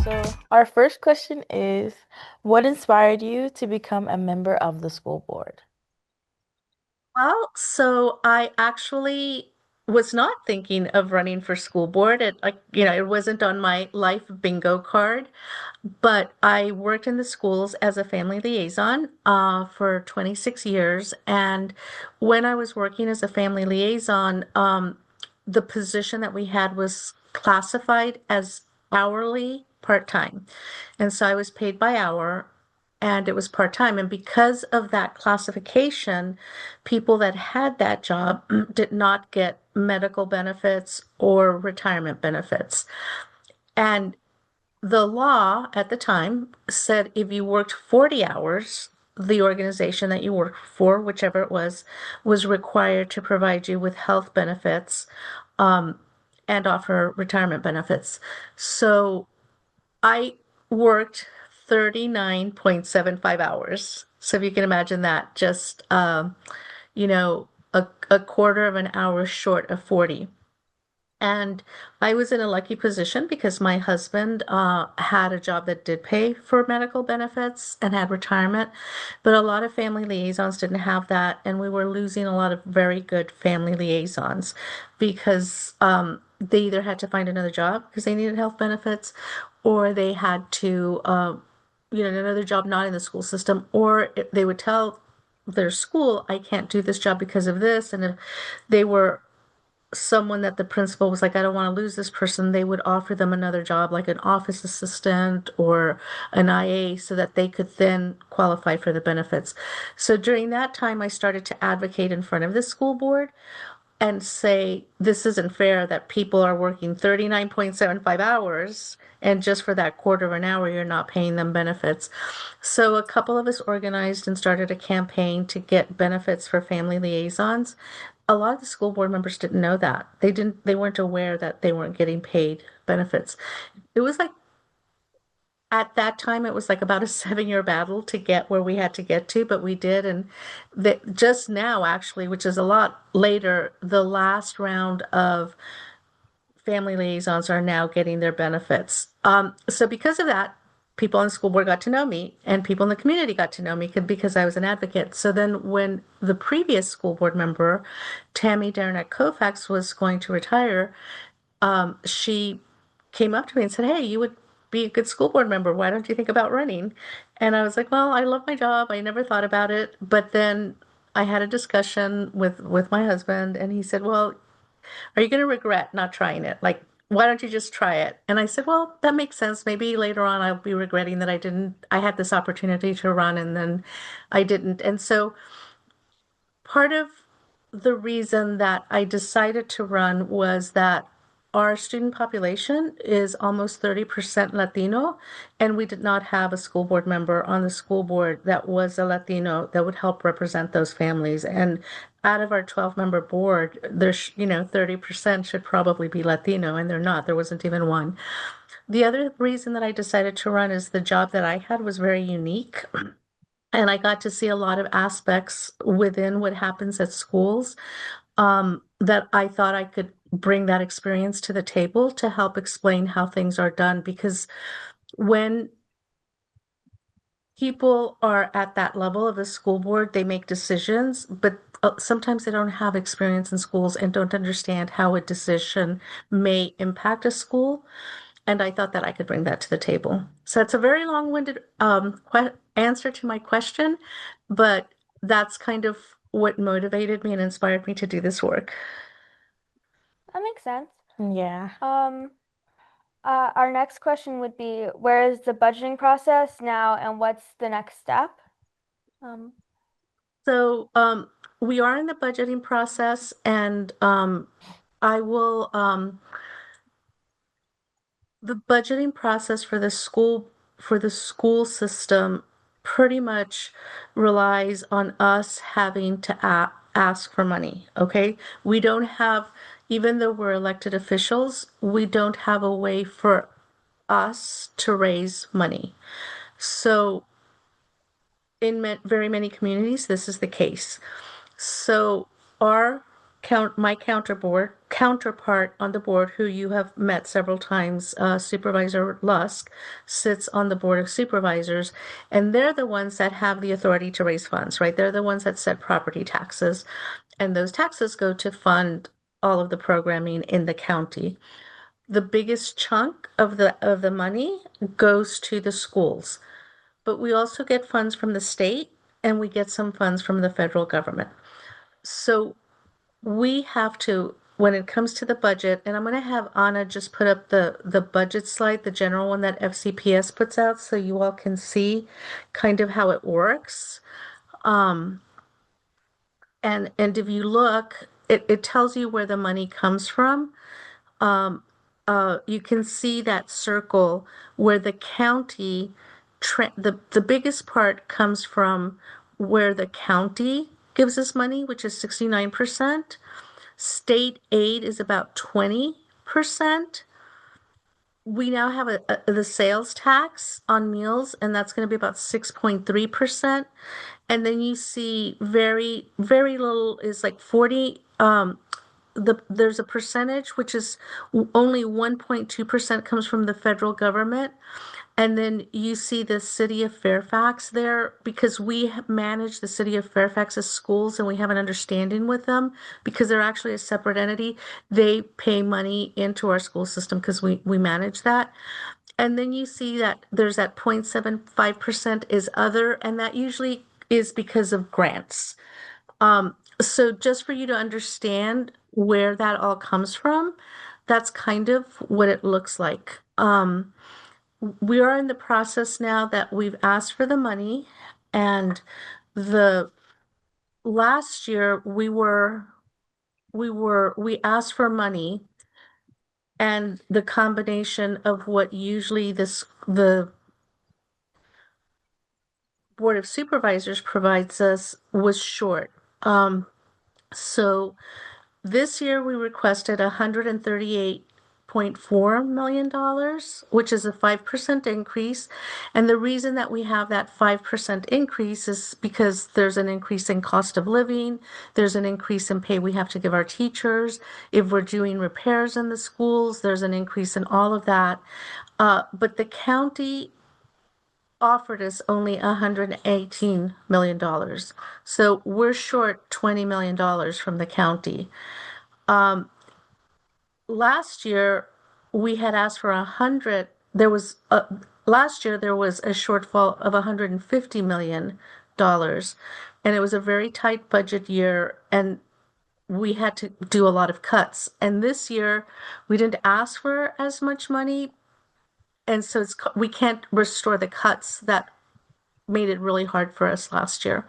So, our first question is, what inspired you to become a member of the school board? Well, so I actually was not thinking of running for school board. It wasn't on my life bingo card, but I worked in the schools as a family liaison for 26 years. And when I was working as a family liaison, the position that we had was classified as hourly part-time. And so I was paid by hour and it was part-time. And because of that classification, people that had that job did not get medical benefits or retirement benefits. And the law at the time said if you worked 40 hours, the organization that you worked for, whichever it was required to provide you with health benefits, um, and offer retirement benefits. So I worked 39.75 hours. So if you can imagine that, just a quarter of an hour short of 40. And I was in a lucky position because my husband had a job that did pay for medical benefits and had retirement, but a lot of family liaisons didn't have that, and we were losing a lot of very good family liaisons because they either had to find another job because they needed health benefits, or they had to, another job not in the school system, or they would tell their school, I can't do this job because of this, and if they were someone that the principal was like, I don't want to lose this person, they would offer them another job, like an office assistant or an IA, so that they could then qualify for the benefits. So during that time, I started to advocate in front of the school board and say, this isn't fair that people are working 39.75 hours. And just for that quarter of an hour, you're not paying them benefits. So a couple of us organized and started a campaign to get benefits for family liaisons. A lot of the school board members didn't know that. They weren't aware that they weren't getting paid benefits. It was like at that time it was like about a 7 year battle to get where we had to get to, but we did. And just now, actually, which is a lot later, the last round of family liaisons are now getting their benefits. So because of that, people on the school board got to know me and people in the community got to know me because I was an advocate. So then when the previous school board member, Tammy Derenak Koufax, was going to retire, she came up to me and said, Hey, you would be a good school board member. Why don't you think about running? And I was like, Well, I love my job. I never thought about it. But then I had a discussion with my husband and he said, Well, are you going to regret not trying it? Like, why don't you just try it? And I said, well, that makes sense. Maybe later on I'll be regretting that I had this opportunity to run and then I didn't. And so part of the reason that I decided to run was that our student population is almost 30% Latino, and we did not have a school board member on the school board that was a Latino that would help represent those families. And out of our 12-member board, 30% should probably be Latino, and they're not. There wasn't even one. The other reason that I decided to run is the job that I had was very unique. And I got to see a lot of aspects within what happens at schools, that I thought I could bring that experience to the table to help explain how things are done. Because when people are at that level of the school board, they make decisions, but sometimes they don't have experience in schools and don't understand how a decision may impact a school. And I thought that I could bring that to the table. So it's a very long-winded answer to my question, but that's kind of what motivated me and inspired me to do this work. That makes sense. Yeah. Um, our next question would be, where is the budgeting process now and what's the next step? Um, So we are in the budgeting process, and I will the budgeting process for the school system pretty much relies on us having to ask for money. Okay, we don't have, even though we're elected officials, we don't have a way for us to raise money. So in very many communities, this is the case. So our my counterpart on the board, who you have met several times, Supervisor Lusk, sits on the Board of Supervisors, and they're the ones that have the authority to raise funds, right? They're the ones that set property taxes, and those taxes go to fund all of the programming in the county. The biggest chunk of the money goes to the schools, but we also get funds from the state and we get some funds from the federal government. So we have to, when it comes to the budget, and I'm going to have Anna just put up the budget slide, the general one that FCPS puts out, so you all can see kind of how it works. And if you look, it tells you where the money comes from. You can see that circle where the county, the biggest part comes from where the county gives us money, which is 69%. State aid is about 20%. We now have the sales tax on meals, and that's going to be about 6.3%. And then you see very, very little is like 40, there's a percentage which is only 1.2% comes from the federal government. And then you see the city of Fairfax there, because we manage the city of Fairfax's schools and we have an understanding with them because they're actually a separate entity. They pay money into our school system because we manage that. And then you see that there's that 0.75% is other, and that usually is because of grants. So just for you to understand where that all comes from, that's kind of what it looks like. We are in the process now that we've asked for the money, and the last year we asked for money, and the combination of what usually the Board of Supervisors provides us was short. So this year we requested $138.4 million, which is a 5% increase. And the reason that we have that 5% increase is because there's an increase in cost of living, there's an increase in pay we have to give our teachers. If we're doing repairs in the schools, there's an increase in all of that. But the county offered us only $118 million. So we're short $20 million from the county. Last year we had asked for 100. Last year there was a shortfall of $150 million, and it was a very tight budget year, and we had to do a lot of cuts. And this year we didn't ask for as much money, and so we can't restore the cuts that made it really hard for us last year.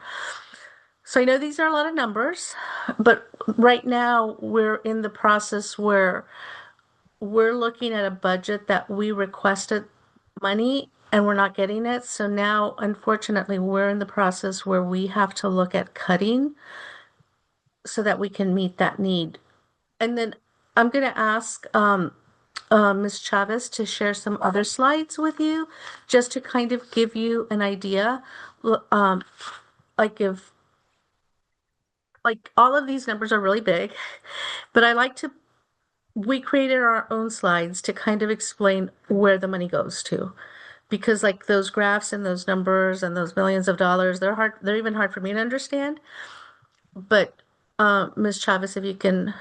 So I know these are a lot of numbers, but right now we're in the process where we're looking at a budget that we requested money and we're not getting it. So now, unfortunately, we're in the process where we have to look at cutting so that we can meet that need. And then I'm going to ask Ms. Chavez to share some other slides with you, just to kind of give you an idea. Like all of these numbers are really big, but we created our own slides to kind of explain where the money goes to. Because like those graphs and those numbers and those millions of dollars, they're even hard for me to understand. But Ms. Chavez, if you can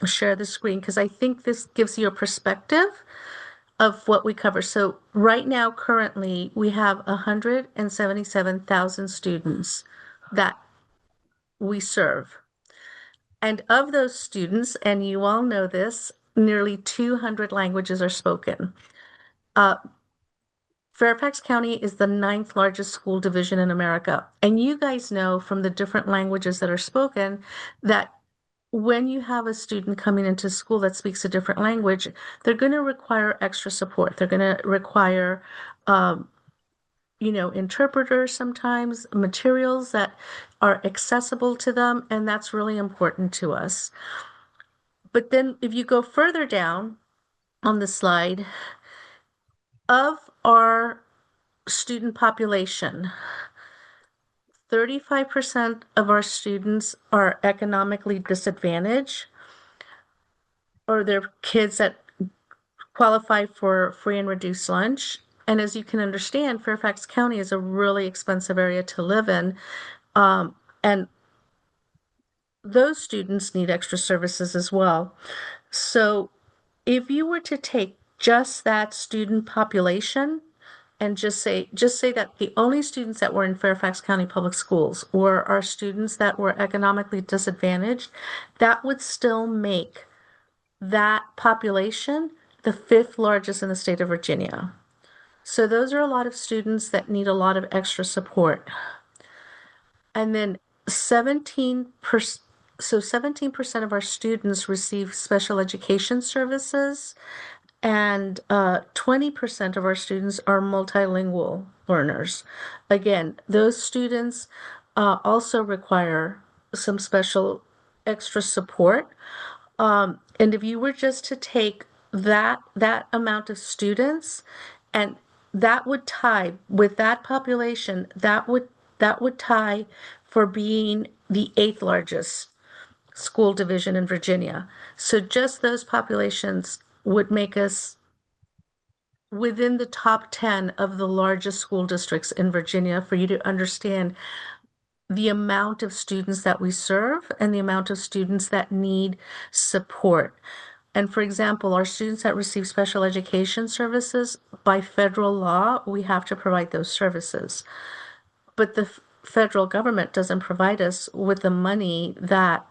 share the screen, because I think this gives you a perspective of what we cover. So right now, currently, we have 177,000 students that we serve. And of those students, and you all know this, nearly 200 languages are spoken. Fairfax County is the 9th largest school division in America. And you guys know from the different languages that are spoken that when you have a student coming into school that speaks a different language, they're going to require extra support. They're going to require, interpreters sometimes, materials that are accessible to them, and that's really important to us. But then if you go further down on the slide, of our student population, 35% of our students are economically disadvantaged, or they're kids that qualify for free and reduced lunch. And as you can understand, Fairfax County is a really expensive area to live in. And those students need extra services as well. So if you were to take just that student population and just say that the only students that were in Fairfax County Public Schools were our students that were economically disadvantaged, that would still make that population the fifth largest in the state of Virginia. So those are a lot of students that need a lot of extra support. And then 17%, so 17% of our students receive special education services, and 20% of our students are multilingual learners. Again, those students also require some special extra support. And if you were just to take that amount of students, and that would tie with that population, that would tie for being the eighth largest school division in Virginia. So just those populations would make us within the top 10 of the largest school districts in Virginia, for you to understand the amount of students that we serve and the amount of students that need support. And for example, our students that receive special education services, by federal law, we have to provide those services. But the federal government doesn't provide us with the money that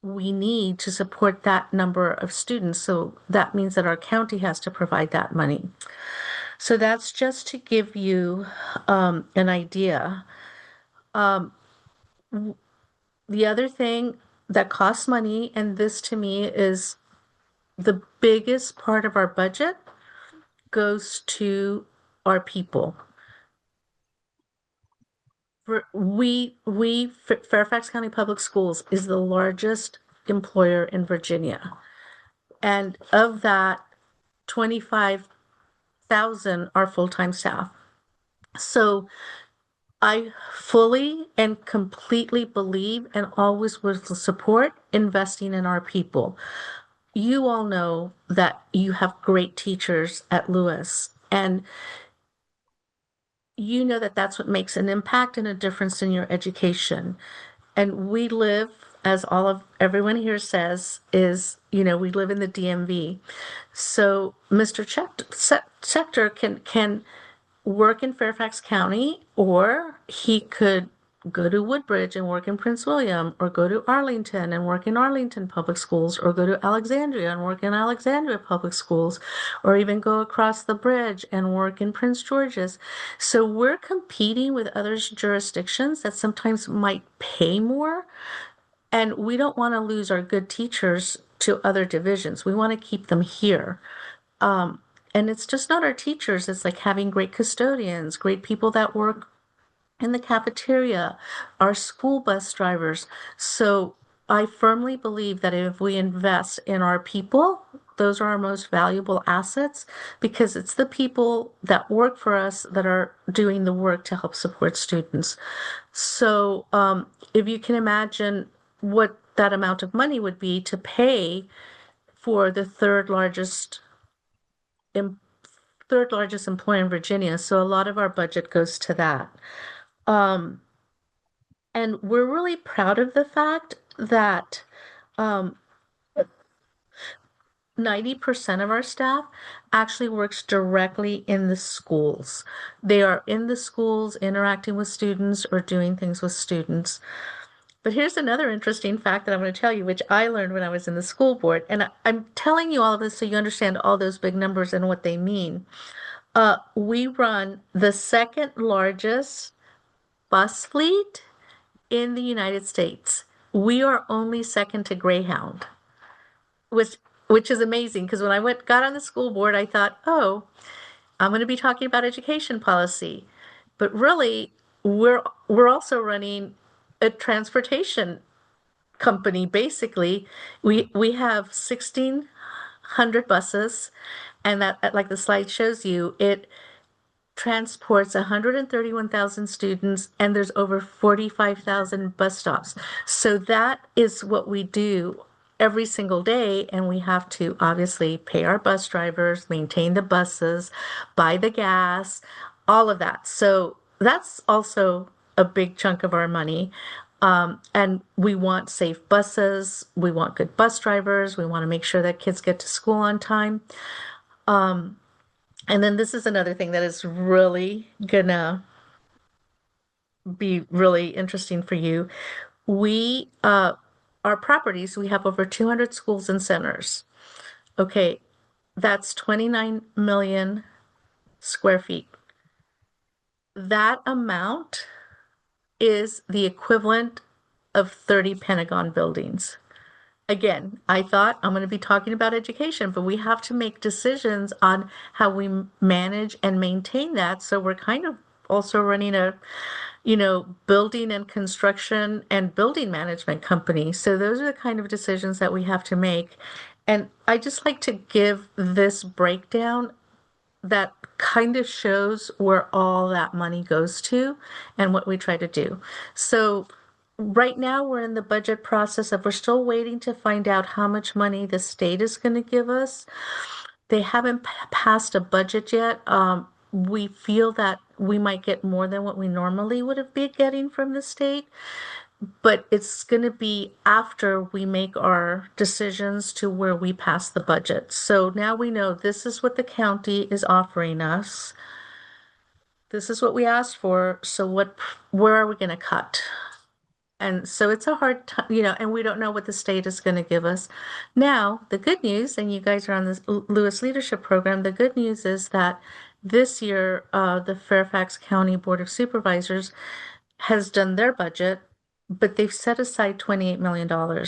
we need to support that number of students. So that means that our county has to provide that money. So that's just to give you an idea. The other thing that costs money, and this to me is the biggest part of our budget, goes to our people. Fairfax County Public Schools is the largest employer in Virginia. And of that, 25,000 are full-time staff. So I fully and completely believe and always will support investing in our people. You all know that you have great teachers at Lewis, and you know that that's what makes an impact and a difference in your education. And we live, as all of everyone here says, is, we live in the DMV. So Mr. Schechter can work in Fairfax County, or he could go to Woodbridge and work in Prince William, or go to Arlington and work in Arlington Public Schools, or go to Alexandria and work in Alexandria Public Schools, or even go across the bridge and work in Prince George's. So we're competing with other jurisdictions that sometimes might pay more, and we don't want to lose our good teachers to other divisions. We want to keep them here. And it's just not our teachers, it's like having great custodians, great people that work in the cafeteria, our school bus drivers. So I firmly believe that if we invest in our people, those are our most valuable assets, because it's the people that work for us that are doing the work to help support students. So if you can imagine what that amount of money would be to pay for the third largest employer in Virginia. So a lot of our budget goes to that. And we're really proud of the fact that 90% of our staff actually works directly in the schools. They are in the schools interacting with students or doing things with students. But here's another interesting fact that I'm going to tell you, which I learned when I was in the school board. And I'm telling you all of this so you understand all those big numbers and what they mean. We run the second largest bus fleet in the United States. We are only second to Greyhound, which is amazing, because when I got on the school board, I thought, oh, I'm going to be talking about education policy. But really, we're also running a transportation company. Basically, we have 1,600 buses, and that, like the slide shows you, transports 131,000 students, and there's over 45,000 bus stops. So that is what we do every single day, and we have to obviously pay our bus drivers, maintain the buses, buy the gas, all of that. So that's also a big chunk of our money. And we want safe buses, we want good bus drivers, we want to make sure that kids get to school on time. And then this is another thing that is really gonna be really interesting for you. We, our properties, we have over 200 schools and centers. Okay, that's 29 million square feet. That amount is the equivalent of 30 Pentagon buildings. Again, I thought I'm going to be talking about education, but we have to make decisions on how we manage and maintain that. So we're kind of also running a, building and construction and building management company. So those are the kind of decisions that we have to make. And I just like to give this breakdown that kind of shows where all that money goes to and what we try to do. So right now we're in the budget process of we're still waiting to find out how much money the state is going to give us. They haven't passed a budget yet. We feel that we might get more than what we normally would have been getting from the state, but it's going to be after we make our decisions to where we pass the budget. So now we know this is what the county is offering us. This is what we asked for. So where are we going to cut? And so it's a hard time, and we don't know what the state is going to give us. Now, the good news, and you guys are on this Lewis Leadership Program, the good news is that this year, the Fairfax County Board of Supervisors has done their budget, but they've set aside $28 million,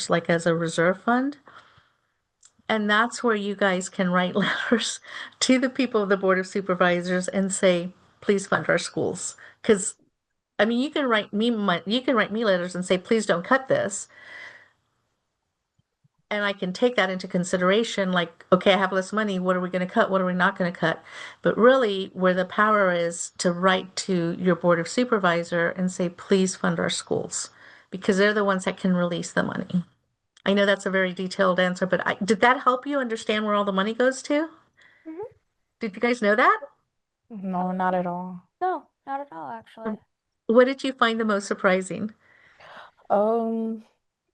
like as a reserve fund. And that's where you guys can write letters to the people of the Board of Supervisors and say, please fund our schools. Because I mean, you can write me letters and say, please don't cut this. And I can take that into consideration, like, okay, I have less money. What are we going to cut? What are we not going to cut? But really, where the power is to write to your Board of Supervisor and say, please fund our schools, because they're the ones that can release the money. I know that's a very detailed answer, but did that help you understand where all the money goes to? Mhm. Did you guys know that? No, not at all. No, not at all, actually. What did you find the most surprising? Um,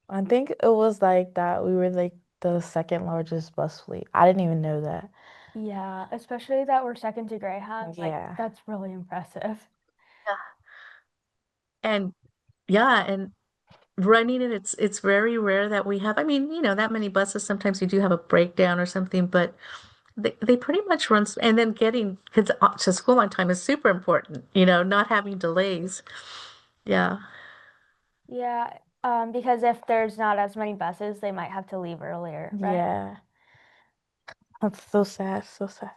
I think it was like that we were like the second largest bus fleet. I didn't even know that. Yeah, especially that we're second to Greyhound. Like, Yeah. that's really impressive. And yeah, and running it, it's very rare that we have. I mean, that many buses. Sometimes you do have a breakdown or something, but they pretty much run. And then getting kids to school on time is super important. Not having delays. Yeah. Yeah, because if there's not as many buses, they might have to leave earlier, right? Yeah. That's so sad, so sad.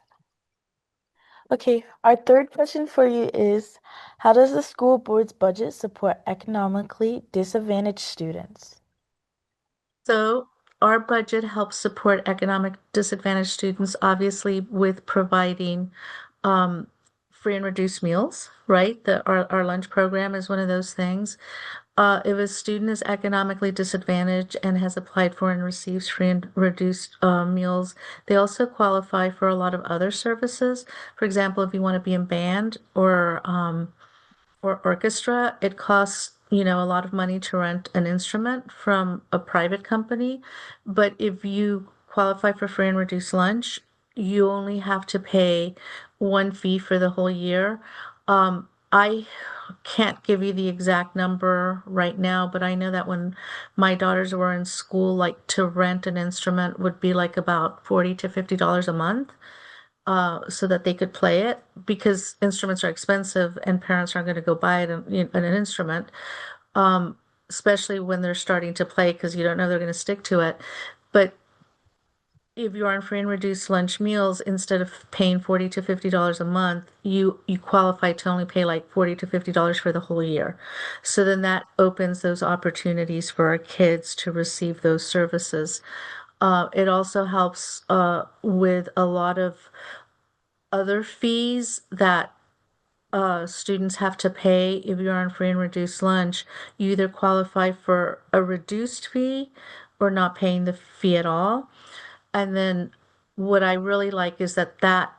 Okay, our third question for you is, how does the school board's budget support economically disadvantaged students? So our budget helps support economic disadvantaged students, obviously with providing free and reduced meals, right? Our lunch program is one of those things. If a student is economically disadvantaged and has applied for and receives free and reduced meals, they also qualify for a lot of other services. For example, if you want to be in band or orchestra, it costs, a lot of money to rent an instrument from a private company. But if you qualify for free and reduced lunch, you only have to pay one fee for the whole year. I can't give you the exact number right now, but I know that when my daughters were in school, like to rent an instrument would be like about $40 to $50 a month, so that they could play it, because instruments are expensive and parents aren't going to go buy an instrument, especially when they're starting to play because you don't know they're going to stick to it. But if you're on free and reduced lunch meals, instead of paying $40 to $50 a month, you qualify to only pay like $40 to $50 for the whole year. So then that opens those opportunities for our kids to receive those services. It also helps with a lot of other fees that students have to pay if you're on free and reduced lunch. You either qualify for a reduced fee or not paying the fee at all. And then what I really like is that that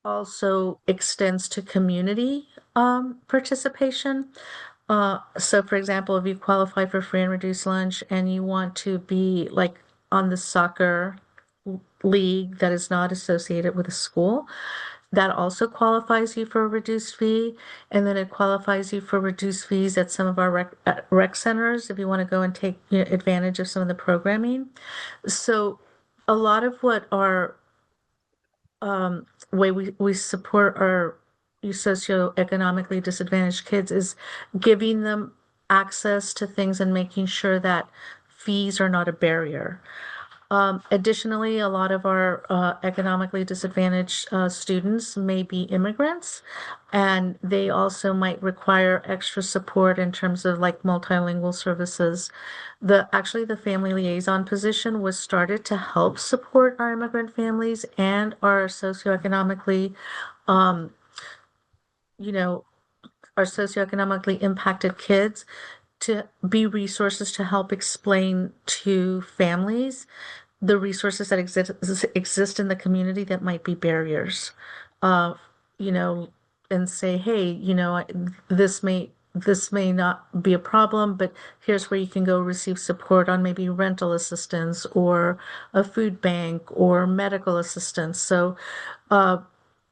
also extends to community participation. So for example, if you qualify for free and reduced lunch and you want to be like on the soccer league that is not associated with a school, that also qualifies you for a reduced fee. And then it qualifies you for reduced fees at some of our rec centers if you want to go and take, advantage of some of the programming. So a lot of what our way we support our socioeconomically disadvantaged kids is giving them access to things and making sure that fees are not a barrier. Additionally, a lot of our economically disadvantaged students may be immigrants, and they also might require extra support in terms of like multilingual services. Actually, the family liaison position was started to help support our immigrant families and our socioeconomically, um, you know, our socioeconomically impacted kids to be resources to help explain to families the resources that exist in the community that might be barriers. Uh, you know, and say, hey, this may not be a problem, but here's where you can go receive support on maybe rental assistance or a food bank or medical assistance. So uh,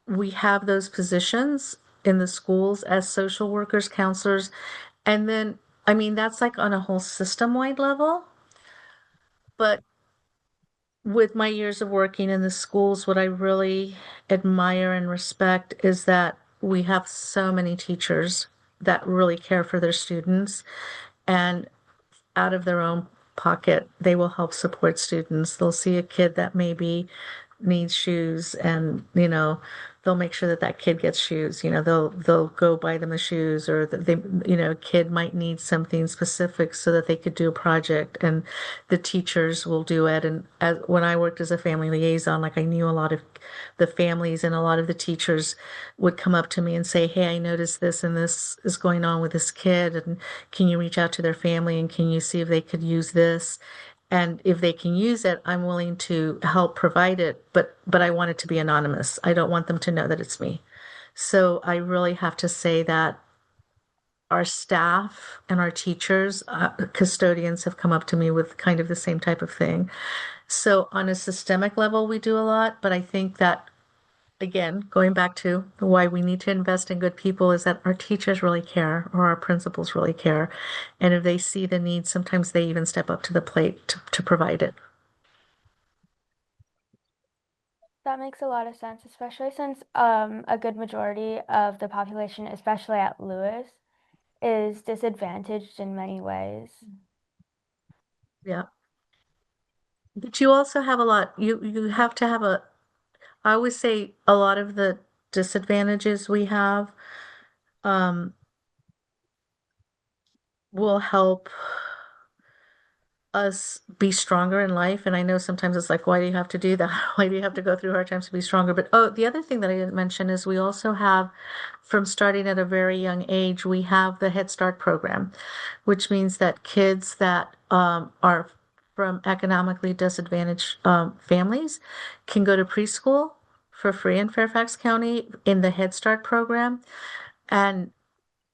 we have those positions in the schools as social workers, counselors, and then I mean that's like on a whole system-wide level. But with my years of working in the schools, what I really admire and respect is that we have so many teachers that really care for their students. And out of their own pocket, they will help support students. They'll see a kid that maybe needs shoes and, they'll make sure that that kid gets shoes. They'll go buy them the shoes or that a kid might need something specific so that they could do a project and the teachers will do it. And when I worked as a family liaison, like I knew a lot of the families and a lot of the teachers would come up to me and say, hey, I noticed this and this is going on with this kid. And can you reach out to their family and can you see if they could use this? And if they can use it, I'm willing to help provide it, but I want it to be anonymous. I don't want them to know that it's me. So I really have to say that our staff and our teachers, custodians have come up to me with kind of the same type of thing. So on a systemic level, we do a lot, but I think that again, going back to why we need to invest in good people is that our teachers really care or our principals really care. And if they see the need, sometimes they even step up to the plate to provide it. That makes a lot of sense, especially since a good majority of the population, especially at Lewis, is disadvantaged in many ways. Yeah. But you also have a lot, you have to have I always say a lot of the disadvantages we have um, will help us be stronger in life. And I know sometimes it's like, why do you have to do that? Why do you have to go through hard times to be stronger? But oh, the other thing that I didn't mention is we also have, from starting at a very young age, we have the Head Start program, which means that kids that are from economically disadvantaged families can go to preschool for free in Fairfax County in the Head Start program. And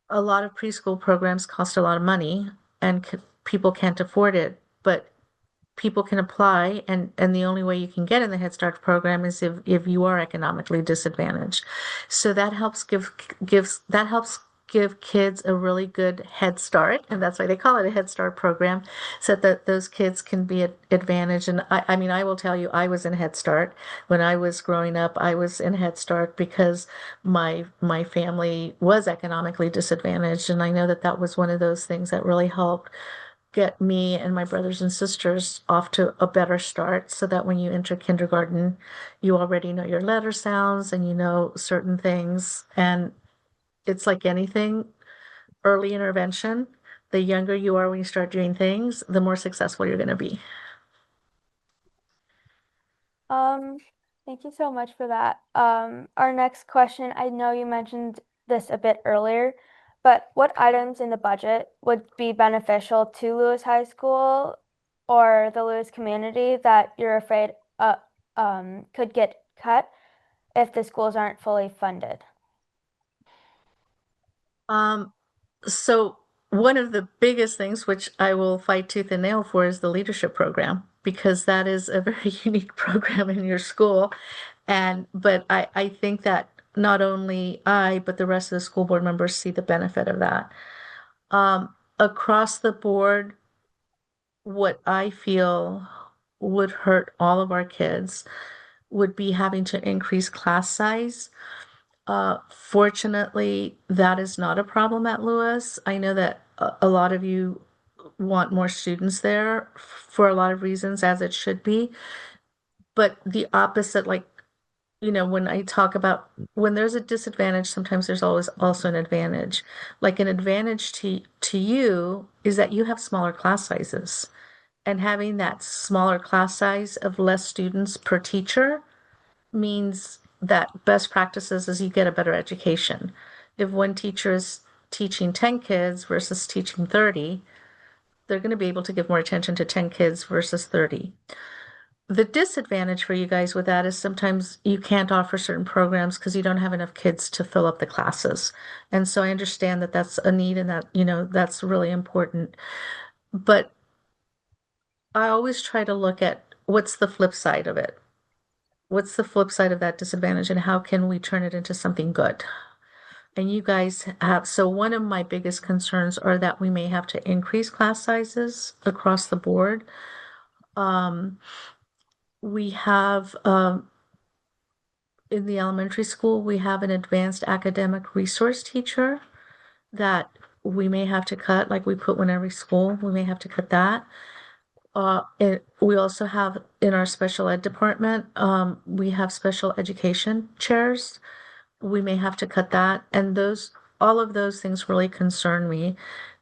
a lot of preschool programs cost a lot of money and people can't afford it. But people can apply and the only way you can get in the Head Start program is if you are economically disadvantaged. So that helps give kids a really good head start, and that's why they call it a Head Start program, so that those kids can be advantaged. And I mean, I will tell you, I was in Head Start when I was growing up. I was in Head Start because my family was economically disadvantaged, and I know that that was one of those things that really helped get me and my brothers and sisters off to a better start so that when you enter kindergarten, you already know your letter sounds and you know certain things. And it's like anything, early intervention, the younger you are when you start doing things, the more successful you're going to be. Um, Thank you so much for that. Our next question, I know you mentioned this a bit earlier, but what items in the budget would be beneficial to Lewis High School or the Lewis community that you're afraid could get cut if the schools aren't fully funded? Um, so one of the biggest things which I will fight tooth and nail for is the leadership program because that is a very unique program in your school. But I think that not only I, but the rest of the school board members see the benefit of that. Across the board, what I feel would hurt all of our kids would be having to increase class size. Fortunately, that is not a problem at Lewis. I know that a lot of you want more students there for a lot of reasons, as it should be. But the opposite, like, when I talk about when there's a disadvantage, sometimes there's always also an advantage. Like an advantage to you is that you have smaller class sizes. And having that smaller class size of less students per teacher means that best practices is you get a better education. If one teacher is teaching 10 kids versus teaching 30, they're going to be able to give more attention to 10 kids versus 30. The disadvantage for you guys with that is sometimes you can't offer certain programs because you don't have enough kids to fill up the classes. And so I understand that that's a need and that, that's really important. But I always try to look at what's the flip side of it. What's the flip side of that disadvantage and how can we turn it into something good? And you guys have, so one of my biggest concerns are that we may have to increase class sizes across the board. Um, we have, in the elementary school, we have an advanced academic resource teacher that we may have to cut, like we put one every school, we may have to cut that. We also have in our special ed department, we have special education chairs. We may have to cut that. And all of those things really concern me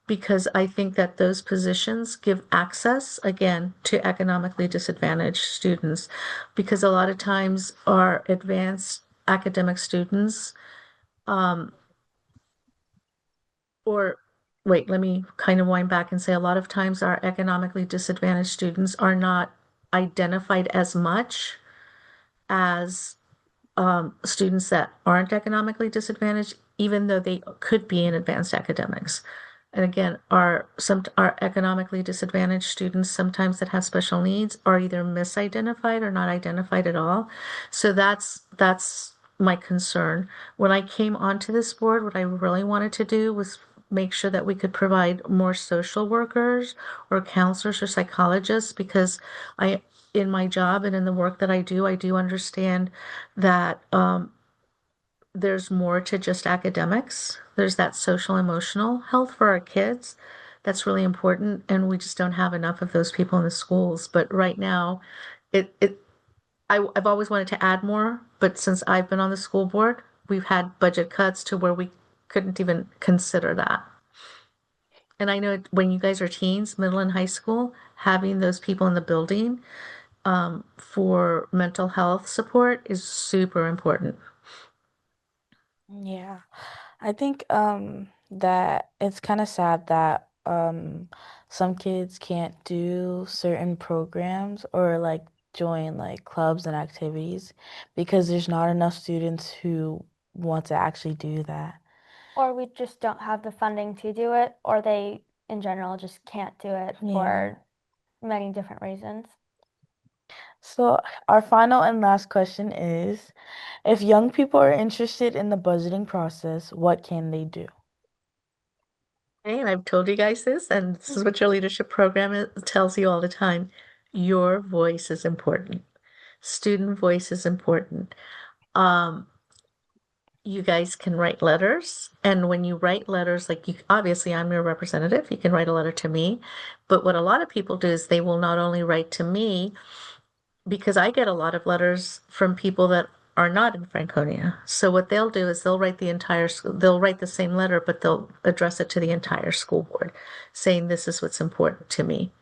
because I think that those positions give access, again, to economically disadvantaged students. Because a lot of times our advanced academic students, um, or wait, let me kind of wind back and say a lot of times our economically disadvantaged students are not identified as much as students that aren't economically disadvantaged, even though they could be in advanced academics. And again, our economically disadvantaged students sometimes that have special needs are either misidentified or not identified at all. So that's my concern. When I came onto this board, what I really wanted to do was make sure that we could provide more social workers or counselors or psychologists because in my job and in the work that I do understand that there's more to just academics. There's that social emotional health for our kids. That's really important, and we just don't have enough of those people in the schools. But right now, it, it I've always wanted to add more, but since I've been on the school board, we've had budget cuts to where we couldn't even consider that. And I know when you guys are teens, middle and high school, having those people in the building for mental health support is super important. Yeah. I think that it's kind of sad that some kids can't do certain programs or like join like clubs and activities because there's not enough students who want to actually do that. Or we just don't have the funding to do it, or they in general just can't do it Yeah. for many different reasons. So our final and last question is, if young people are interested in the budgeting process, what can they do? Okay, and I've told you guys this, and this is what your leadership program tells you all the time. Your voice is important. Student voice is important. Um, you guys can write letters, and when you write letters, like obviously I'm your representative, you can write a letter to me. But what a lot of people do is they will not only write to me, because I get a lot of letters from people that are not in Franconia. So what they'll do is they'll write they'll write the same letter, but they'll address it to the entire school board, saying this is what's important to me.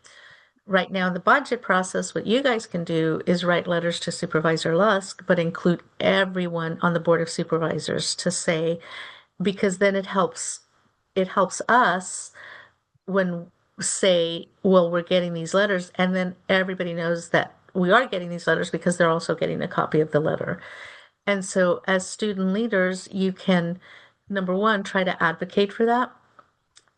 right now in the budget process, what you guys can do is write letters to Supervisor Lusk, but include everyone on the Board of Supervisors to say, because then it helps us when say, well, we're getting these letters, and then everybody knows that we are getting these letters because they're also getting a copy of the letter. And so as student leaders, you can, number one, try to advocate for that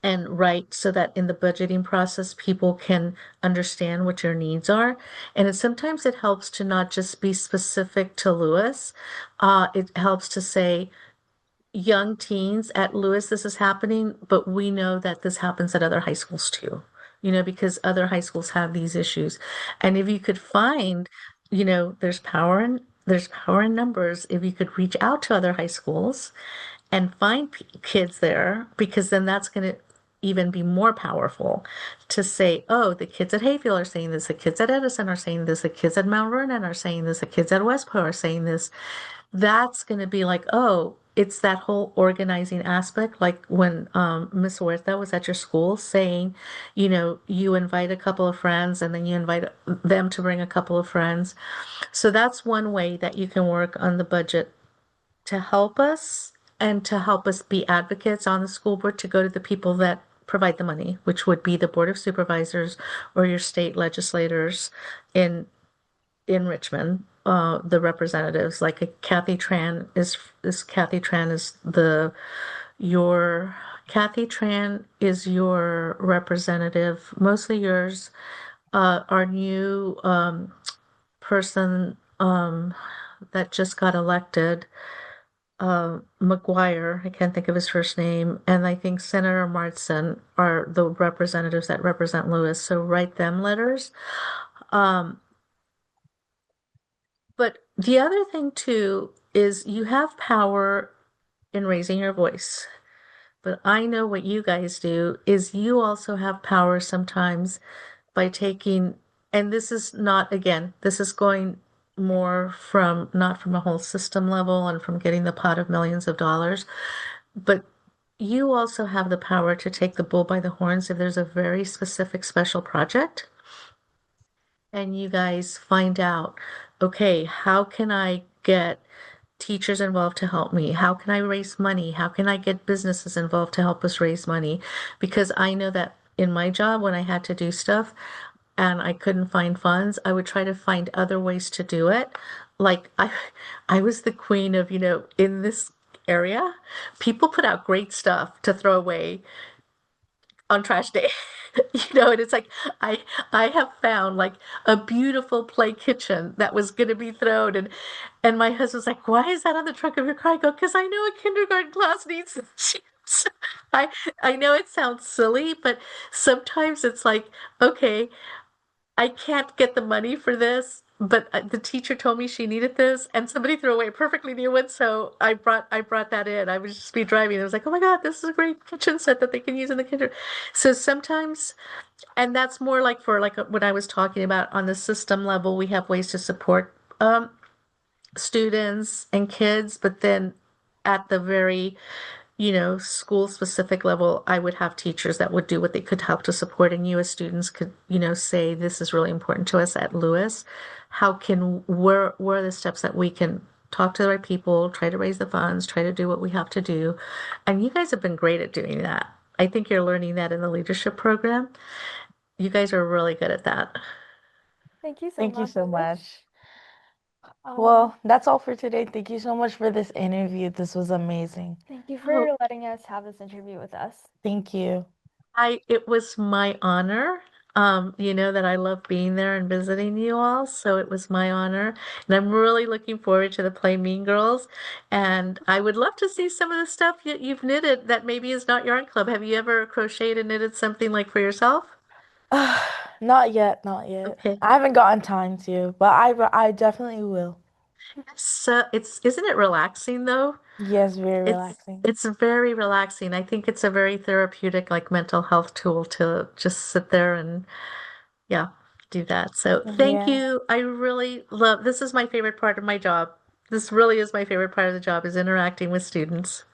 and write so that in the budgeting process, people can understand what your needs are. And sometimes it helps to not just be specific to Lewis. It helps to say, young teens at Lewis, this is happening, but we know that this happens at other high schools too, because other high schools have these issues. And if you could find, there's power in numbers. If you could reach out to other high schools and find kids there, because then that's going to even be more powerful to say, oh, the kids at Hayfield are saying this, the kids at Edison are saying this, the kids at Mount Vernon are saying this, the kids at Westport are saying this. That's going to be like, oh, it's that whole organizing aspect. Like when Miss Huerta was at your school saying, you invite a couple of friends and then you invite them to bring a couple of friends. So that's one way that you can work on the budget to help us and to help us be advocates on the school board to go to the people that provide the money, which would be the Board of Supervisors or your state legislators in Richmond, the representatives, like Kathy Tran is Kathy Tran is the your Kathy Tran is your representative, mostly yours. Our new person that just got elected, McGuire, I can't think of his first name, and I think Senator Martson are the representatives that represent Lewis. So write them letters. Um, But the other thing too is you have power in raising your voice. But I know what you guys do is you also have power sometimes by taking, and this is not, again, this is going more from not from a whole system level and from getting the pot of millions of dollars, but you also have the power to take the bull by the horns if there's a very specific special project and you guys find out, okay, how can I get teachers involved to help me? How can I raise money? How can I get businesses involved to help us raise money? Because I know that in my job, when I had to do stuff and I couldn't find funds, I would try to find other ways to do it. Like I was the queen of, in this area, people put out great stuff to throw away on trash day. And it's like I I have found like a beautiful play kitchen that was going to be thrown and my husband's like, "Why is that on the trunk of your car?" I go, "Because I know a kindergarten class needs this." I I know it sounds silly, but sometimes it's like, okay, I can't get the money for this, but the teacher told me she needed this, and somebody threw away a perfectly new one, so I brought that in. I would just be driving. I was like, oh my God, this is a great kitchen set that they can use in the kitchen. So sometimes, and that's more like for like what I was talking about on the system level, we have ways to support students and kids, but then at the very school specific level, I would have teachers that would do what they could help to support, and you as students could, say this is really important to us at Lewis. Where are the steps that we can talk to the right people, try to raise the funds, try to do what we have to do. And you guys have been great at doing that. I think you're learning that in the leadership program. You guys are really good at that. Thank you so Thank you much. so much. Um, Well, that's all for today. Thank you so much for this interview. This was amazing. Thank you Oh, for letting us have this interview with us. Thank you. it was my honor. You know that I love being there and visiting you all, so it was my honor. And I'm really looking forward to the Play Mean Girls. And I would love to see some of the stuff you've knitted that maybe is not yarn club. Have you ever crocheted and knitted something like for yourself? Not yet, not yet. Okay. I haven't gotten time to, but I definitely will. So isn't it relaxing though? Yes, very It's relaxing. it's very relaxing. I think it's a very therapeutic, like mental health tool to just sit there and yeah, do that. So thank Yeah. you. I really love this is my favorite part of my job. This really is my favorite part of the job is interacting with students.